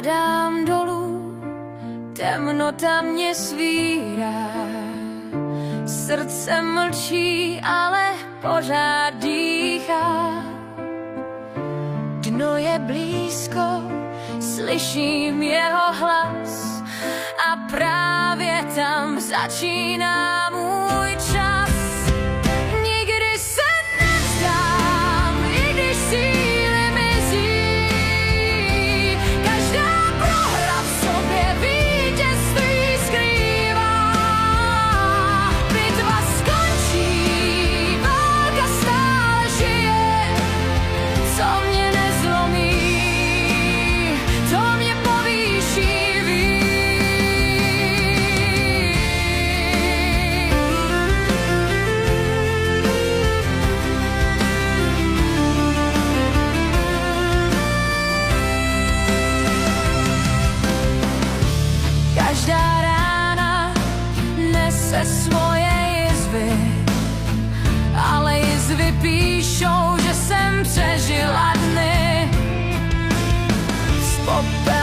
Padám dolů, temnota mě svírá. Srdce mlčí, ale pořád dýchá. Dno je blízko, slyším jeho hlas a právě tam začíná můj čas. Nikdy se nevzdám, i když síly mizí. Každá prohra v sobě vítězství skrývá. Bitva skončí, válka stále žije. Co mě nezlomí, to mě povýší Každá rána nese svoje jizvy, ale jizvy píšou, že jsem přežila dny. Z popelu